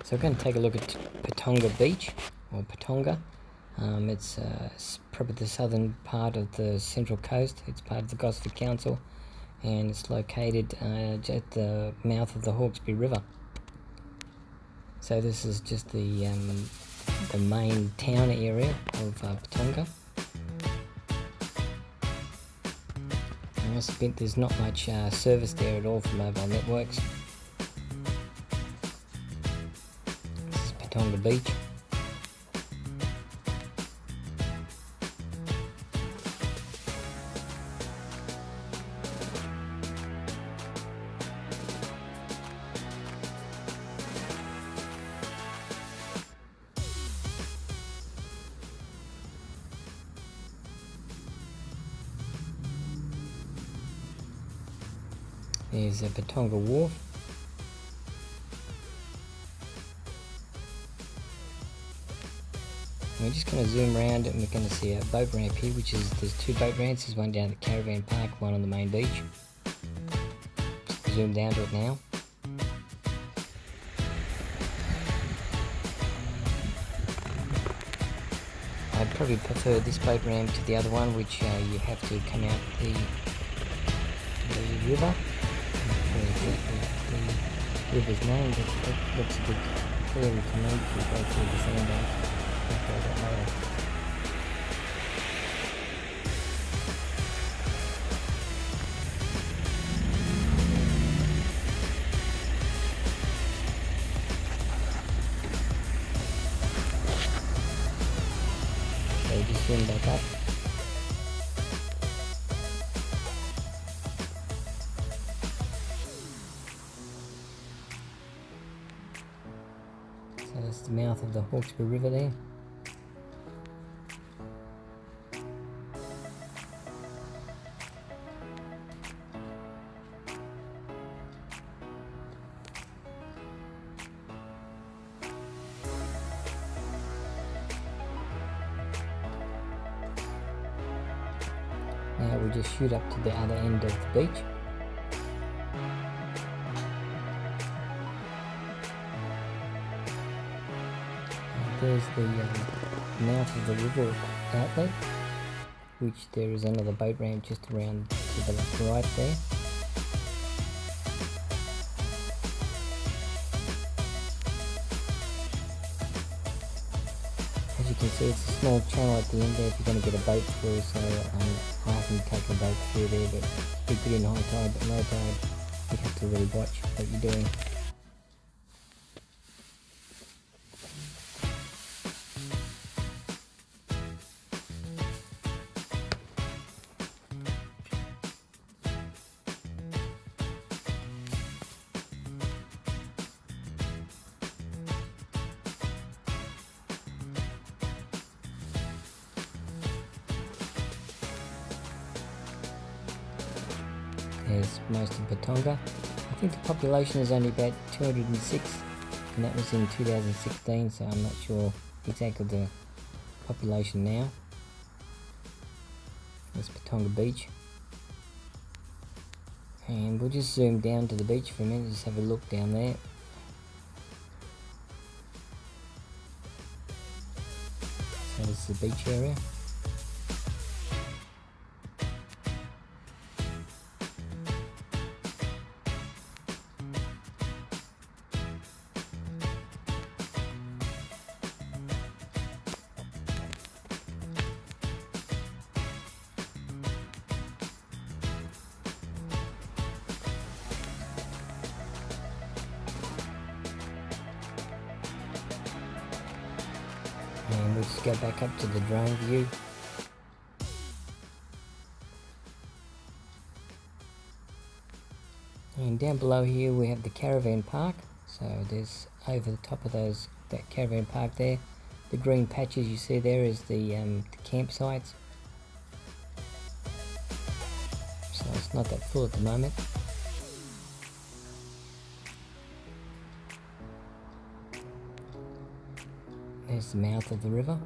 So we're going to take a look at Patonga Beach, or Patonga. It's probably the southern part of the central coast. It's part of the Gosford Council, and it's located at the mouth of the Hawkesbury River. So this is just the main town area of Patonga. I must admit there's not much service there at all for mobile networks. This is Patonga Beach. There's a Patonga Wharf. And we're just going to zoom around and we're going to see a boat ramp here, there's two boat ramps. There's one down at Caravan Park, one on the main beach. Just zoom down to it now. I'd probably prefer this boat ramp to the other one, which you have to come out the river. The river's name, but it looks a bit clearer to me if you go through the sandbank. I'll show that later. So you just zoom back up. So that's the mouth of the Hawkesbury River there. Now we'll just shoot up to the other end of the beach. There's the mouth of the river outlet, which there is another boat ramp just around to the right there. As you can see, it's a small channel at the end there if you're going to get a boat through, so I often take a boat through there, but keep it in high tide, but low tide you have to really watch what you're doing. There's most of Patonga. I think the population is only about 206, and that was in 2016, so I'm not sure exactly the population now. There's Patonga Beach. And we'll just zoom down to the beach for a minute, just have a look down there. So this is the beach area. And we'll just go back up to the drone view. And down below here we have the Caravan Park. So there's over the top of that Caravan Park there. The green patches you see there is the campsites. So it's not that full at the moment. There's the mouth of the river.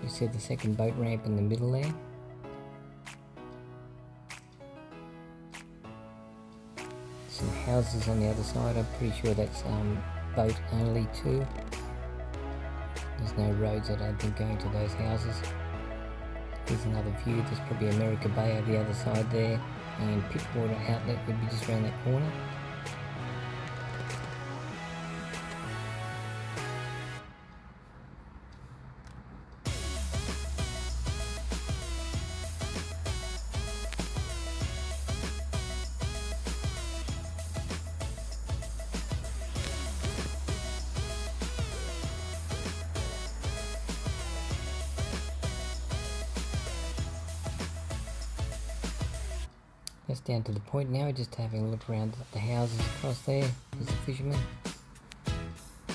You see the second boat ramp in the middle there. some houses on the other side. I'm pretty sure that's boat only too. There's no roads, I don't think, going to those houses. Here's another view. There's probably America Bay over the other side there, and Pittwater Outlet would be just around that corner. That's down to the point now, just having a look around at the houses across there. There's the fishermen.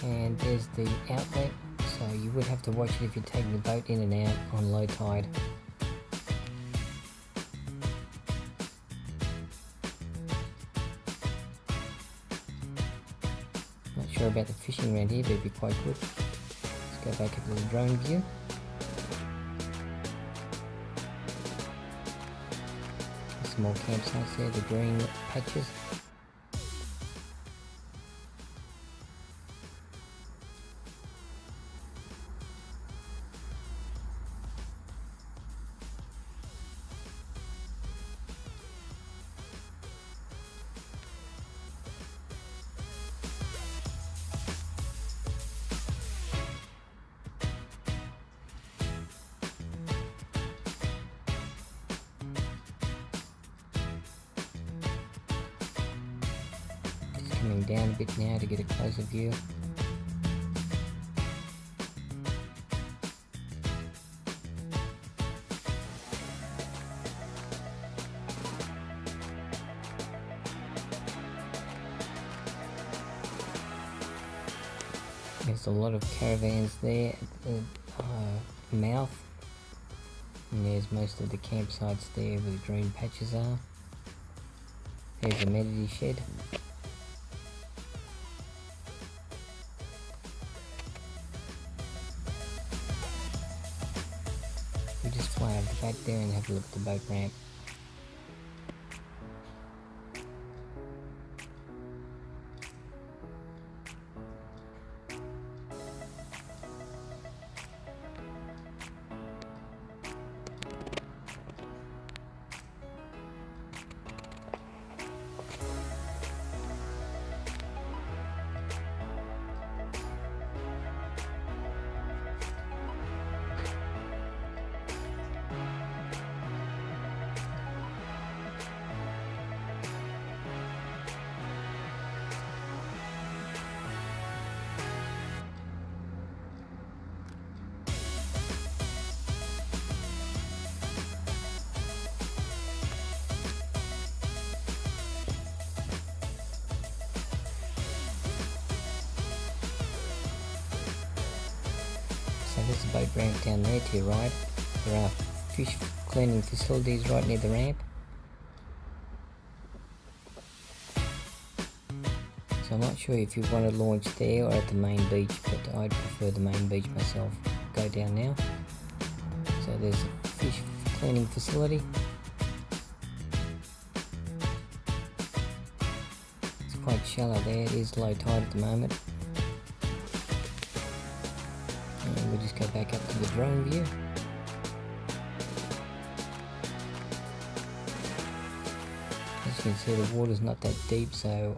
And there's the outlet, so you would have to watch it if you're taking the boat in and out on low tide. Not sure about the fishing around here, but it'd be quite good. Let's go back into the drone view. More campsites there, the green patches. Coming down a bit now to get a closer view. There's a lot of caravans there at the mouth, and there's most of the campsites there where the green patches are. There's a amenity shed. We just fly over the back there and have a look at the boat ramp. So there's a boat ramp down there to your right. There are fish cleaning facilities right near the ramp. So I'm not sure if you want to launch there or at the main beach, but I'd prefer the main beach myself. Go down now. So there's a fish cleaning facility. It's quite shallow there, it is low tide at the moment. And we'll just go back up to the drone view. As you can see, the water's not that deep, so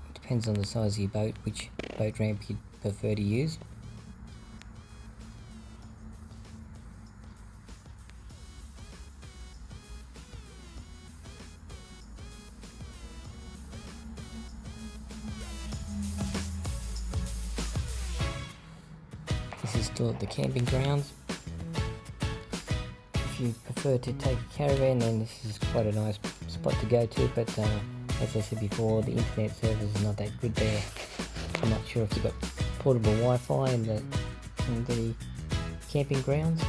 it depends on the size of your boat, which boat ramp you'd prefer to use. This is still at the camping grounds. If you prefer to take a caravan, then this is quite a nice spot to go to, but as I said before, the internet service is not that good there. I'm not sure if you've got portable Wi-Fi in the camping grounds.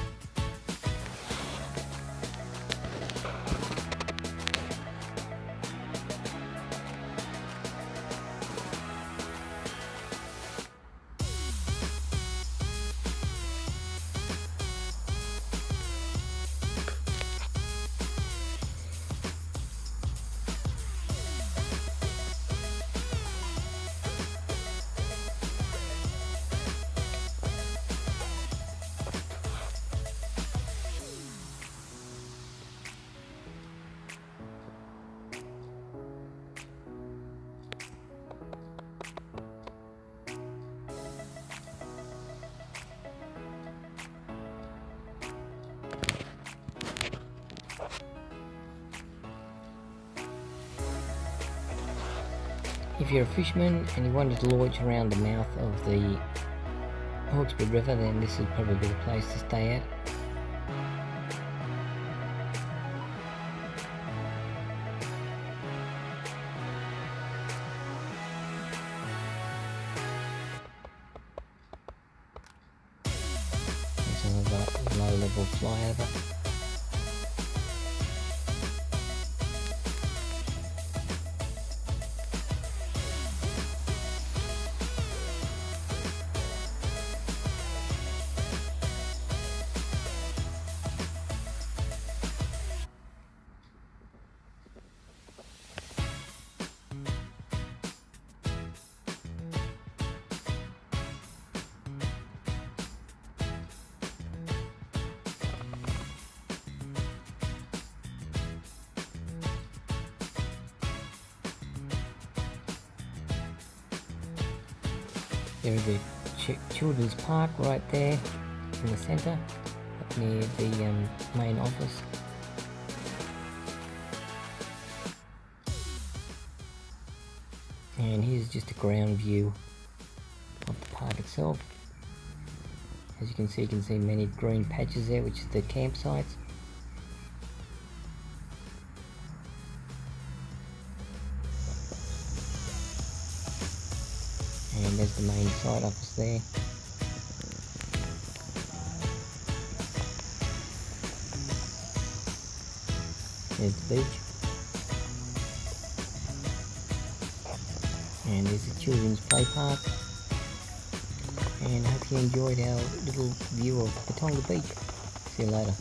If you're a fisherman and you wanted to launch around the mouth of the Hawkesbury River, then this is probably the place to stay at. There's another low-level flyover. There is a children's park right there in the centre, up near the main office. And here's just a ground view of the park itself. As you can see many green patches there, which is the campsites. And there's the main site office there. There's the beach. And there's the children's play park. And I hope you enjoyed our little view of Patonga Beach. See you later.